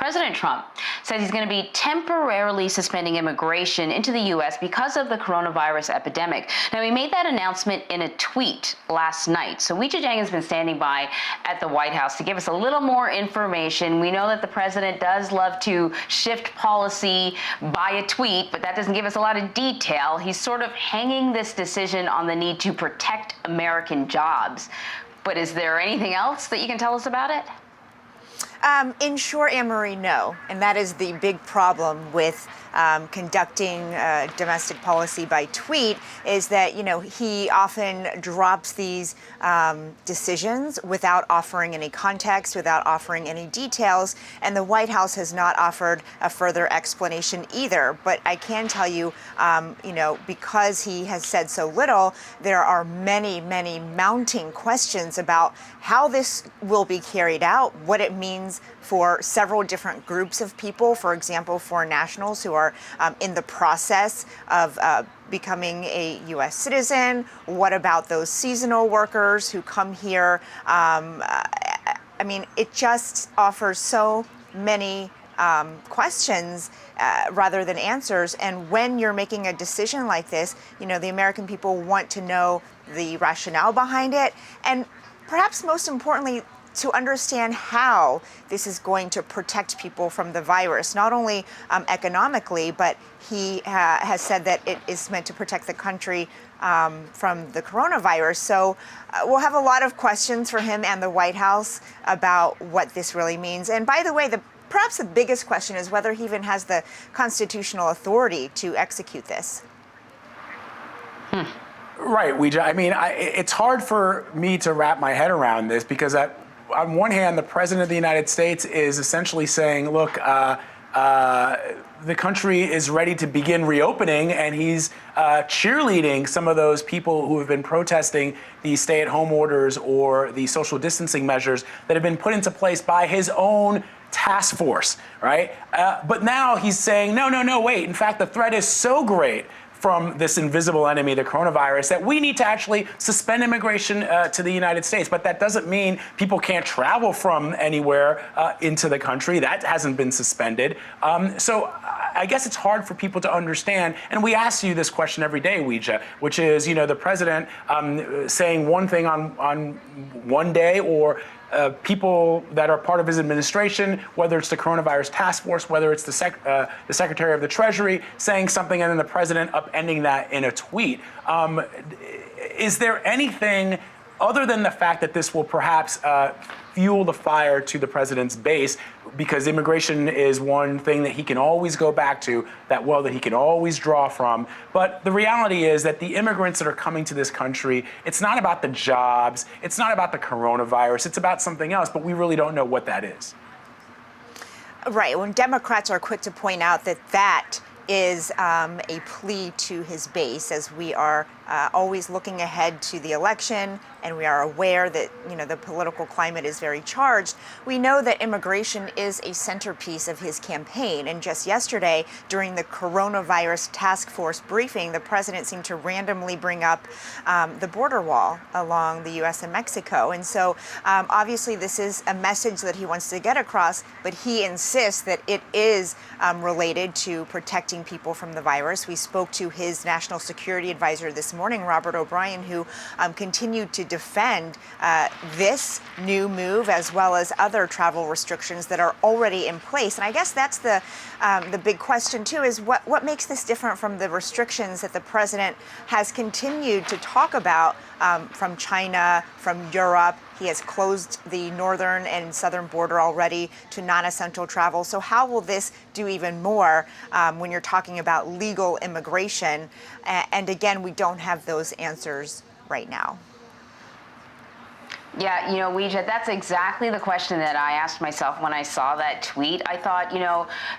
President Trump says he's going to be temporarily suspending immigration into the U.S. because of the coronavirus epidemic. Now, he made that announcement in a tweet last night. So Weijia Jiang has been standing by at the White House to give us a little more information. We know that the president does love to shift policy by a tweet, but that doesn't give us a lot of detail. He's sort of hanging this decision on the need to protect American jobs. But is there anything else that you can tell us about it? In short, Anne-Marie, no. And that is the big problem with conducting domestic policy by tweet, is that, he often drops these decisions without offering any context, without offering any details. And the White House has not offered a further explanation either. But I can tell you, because he has said so little, there are many, many mounting questions about how this will be carried out, what it means for several different groups of people, for example, foreign nationals who are in the process of becoming a U.S. citizen. What about those seasonal workers who come here? It just offers so many questions rather than answers. And when you're making a decision like this, the American people want to know the rationale behind it. And perhaps most importantly, to understand how this is going to protect people from the virus, not only economically, but he has said that it is meant to protect the country from the coronavirus. So we'll have a lot of questions for him and the White House about what this really means. And by the way, perhaps the biggest question is whether he even has the constitutional authority to execute this. Right, Weijia. It's hard for me to wrap my head around this because on one hand, the president of the United States is essentially saying, look, the country is ready to begin reopening, and he's cheerleading some of those people who have been protesting the stay-at-home orders or the social distancing measures that have been put into place by his own task force, right? But now he's saying, no, wait. In fact, the threat is so great from this invisible enemy, the coronavirus, that we need to actually suspend immigration to the United States. But that doesn't mean people can't travel from anywhere into the country. That hasn't been suspended. So I guess it's hard for people to understand. And we ask you this question every day, Weijia, which is, the president saying one thing on one day, or people that are part of his administration, whether it's the coronavirus task force, whether it's the Secretary of the Treasury saying something, and then the president upending that in a tweet. Is there anything other than the fact that this will perhaps fuel the fire to the president's base, because immigration is one thing that he can always go back to, that he can always draw from. But the reality is that the immigrants that are coming to this country, it's not about the jobs, it's not about the coronavirus, it's about something else, but we really don't know what that is. Right. When Democrats are quick to point out that is a plea to his base, as we are always looking ahead to the election, and we are aware that the political climate is very charged. We know that immigration is a centerpiece of his campaign. And just yesterday, during the coronavirus task force briefing, the president seemed to randomly bring up the border wall along the U.S. and Mexico. And so obviously this is a message that he wants to get across, but he insists that it is related to protecting people from the virus. We spoke to his national security advisor this morning, Robert OBrien, who continued to defend this new move, as well as other travel restrictions that are already in place. And I guess that's the big question, too, is what makes this different from the restrictions that the president has continued to talk about from China, from Europe. He has closed the northern and southern border already to non-essential travel. So how will this do even more when you're talking about legal immigration? And again, we don't have those answers right now. Yeah, Weijia, that's exactly the question that I asked myself when I saw that tweet. I thought,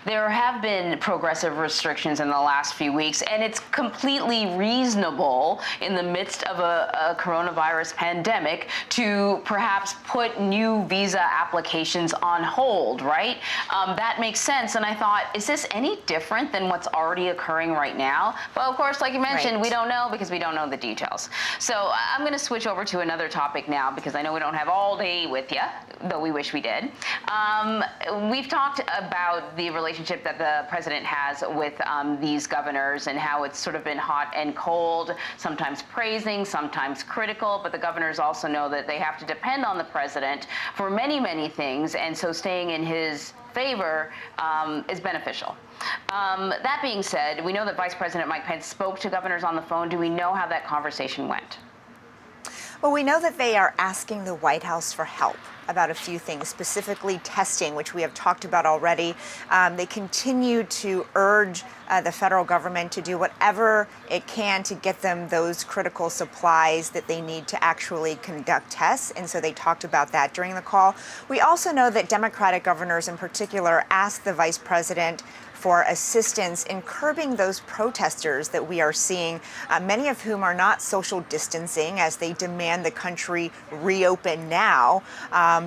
there have been progressive restrictions in the last few weeks, and it's completely reasonable in the midst of a coronavirus pandemic to perhaps put new visa applications on hold, right? That makes sense. And I thought, is this any different than what's already occurring right now? But of course, like you mentioned, we don't know because we don't know the details. So I'm going to switch over to another topic now, because I know we don't have all day with you, though we wish we did. We've talked about the relationship that the president has with these governors and how it's sort of been hot and cold, sometimes praising, sometimes critical, but the governors also know that they have to depend on the president for many, many things, and so staying in his favor is beneficial. That being said, we know that Vice President Mike Pence spoke to governors on the phone. Do we know how that conversation went? Well, we know that they are asking the White House for help about a few things, specifically testing, which we have talked about already. They continue to urge the federal government to do whatever it can to get them those critical supplies that they need to actually conduct tests. And so they talked about that during the call. We also know that Democratic governors in particular asked the vice president for assistance in curbing those protesters that we are seeing, many of whom are not social distancing as they demand the country reopen now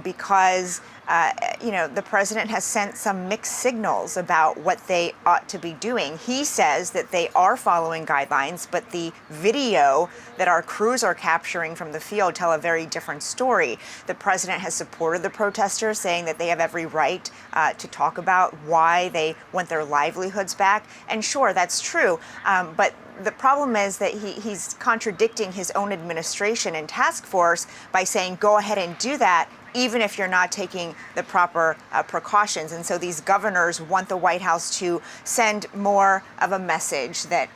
because the president has sent some mixed signals about what they ought to be doing. He says that they are following guidelines, but the video that our crews are capturing from the field tell a very different story. The president has supported the protesters, saying that they have every right to talk about why they want their livelihoods back. And sure, that's true, but the problem is that he's contradicting his own administration and task force by saying, go ahead and do that, even if you're not taking the proper precautions. And so these governors want the White House to send more of a message that,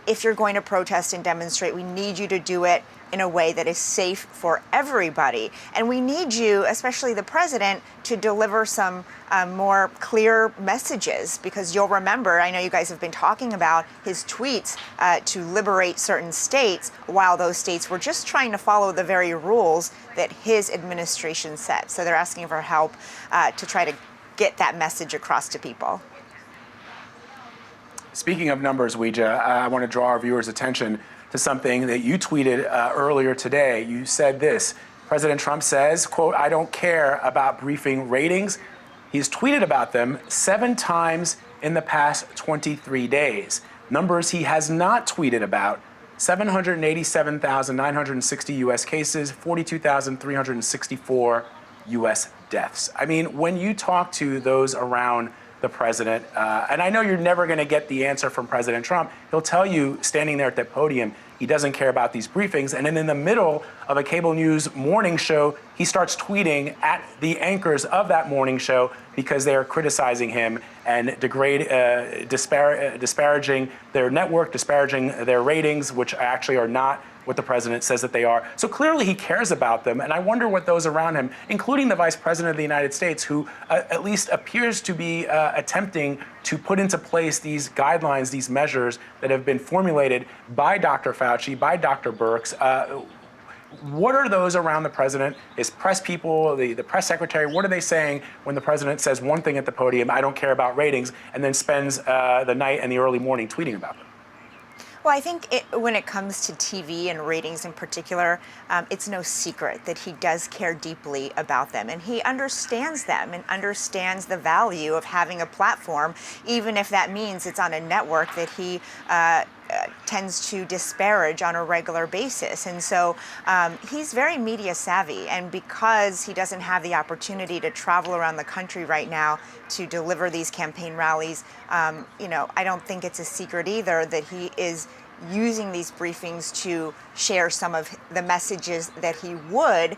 if you're going to protest and demonstrate, we need you to do it in a way that is safe for everybody. And we need you, especially the president, to deliver some more clear messages, because you'll remember, I know you guys have been talking about his tweets to liberate certain states while those states were just trying to follow the very rules that his administration set. So they're asking for help to try to get that message across to people. Speaking of numbers, Weijia, I want to draw our viewers' attention to something that you tweeted earlier today. You said this: President Trump says, quote, "I don't care about briefing ratings." He's tweeted about them 7 times in the past 23 days. Numbers he has not tweeted about: 787,960 U.S. cases, 42,364 U.S. deaths. I mean, when you talk to those around the president, and I know you're never going to get the answer from President Trump, he'll tell you standing there at that podium he doesn't care about these briefings. And then in the middle of a cable news morning show, he starts tweeting at the anchors of that morning show because they are criticizing him and disparaging their network, disparaging their ratings, which actually are not what the president says that they are. So clearly he cares about them. And I wonder what those around him, including the vice president of the United States, who at least appears to be attempting to put into place these guidelines, these measures that have been formulated by Dr. Fauci, by Dr. Birx. What are those around the president, his press people, the press secretary? What are they saying when the president says one thing at the podium, I don't care about ratings, and then spends the night and the early morning tweeting about them? Well, I think when it comes to TV and ratings in particular, it's no secret that he does care deeply about them. And he understands them and understands the value of having a platform, even if that means it's on a network that he tends to disparage on a regular basis. And so he's very media savvy. And because he doesn't have the opportunity to travel around the country right now to deliver these campaign rallies, I don't think it's a secret either that he is using these briefings to share some of the messages that he would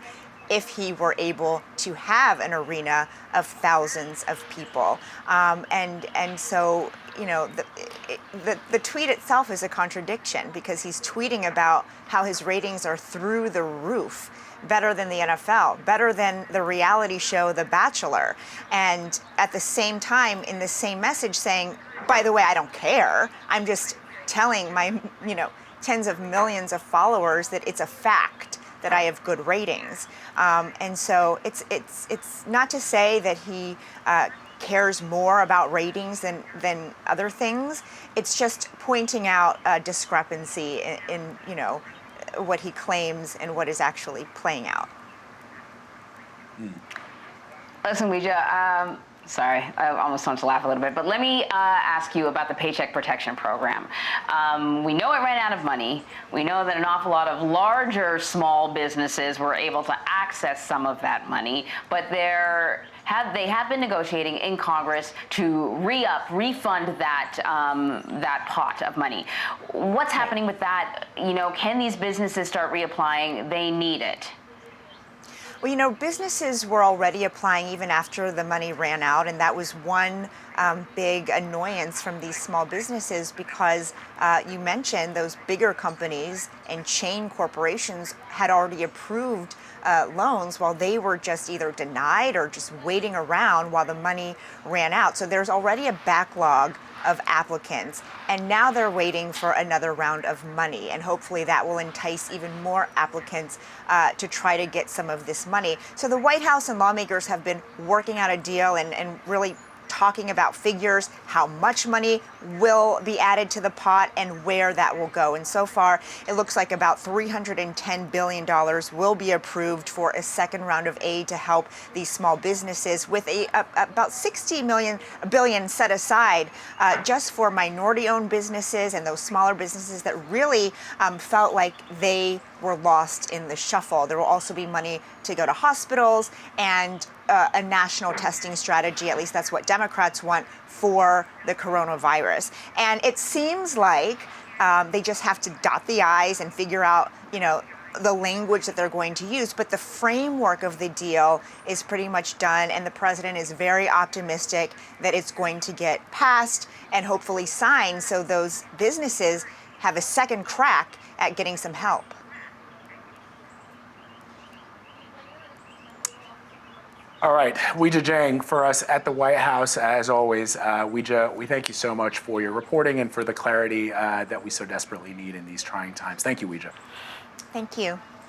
if he were able to have an arena of thousands of people. And so, the tweet itself is a contradiction because he's tweeting about how his ratings are through the roof, better than the NFL, better than the reality show The Bachelor. And at the same time, in the same message saying, by the way, I don't care. I'm just telling my, tens of millions of followers that it's a fact that I have good ratings. And so it's not to say that he cares more about ratings than other things. It's just pointing out a discrepancy in what he claims and what is actually playing out. Listen, Weijia, sorry, I almost wanted to laugh a little bit, but let me ask you about the Paycheck Protection Program. We know it ran out of money. We know that an awful lot of larger small businesses were able to access some of that money, but they have been negotiating in Congress to refund that that pot of money. What's happening with that? Can these businesses start reapplying? They need it. Well, businesses were already applying even after the money ran out, and that was one big annoyance from these small businesses because you mentioned those bigger companies and chain corporations had already approved loans while they were just either denied or just waiting around while the money ran out. So there's already a backlog of applicants, and now they're waiting for another round of money, and hopefully that will entice even more applicants to try to get some of this money. So the White House and lawmakers have been working out a deal and really talking about figures, how much money will be added to the pot and where that will go. And so far, it looks like about $310 billion will be approved for a second round of aid to help these small businesses, with about $60 billion set aside just for minority-owned businesses and those smaller businesses that really felt like they were lost in the shuffle. There will also be money to go to hospitals and a national testing strategy. At least that's what Democrats want for the coronavirus. And it seems like they just have to dot the I's and figure out, the language that they're going to use. But the framework of the deal is pretty much done, and the president is very optimistic that it's going to get passed and hopefully signed so those businesses have a second crack at getting some help. All right, Weijia Jiang for us at the White House, as always. Weijia, we thank you so much for your reporting and for the clarity that we so desperately need in these trying times. Thank you, Weijia. Thank you.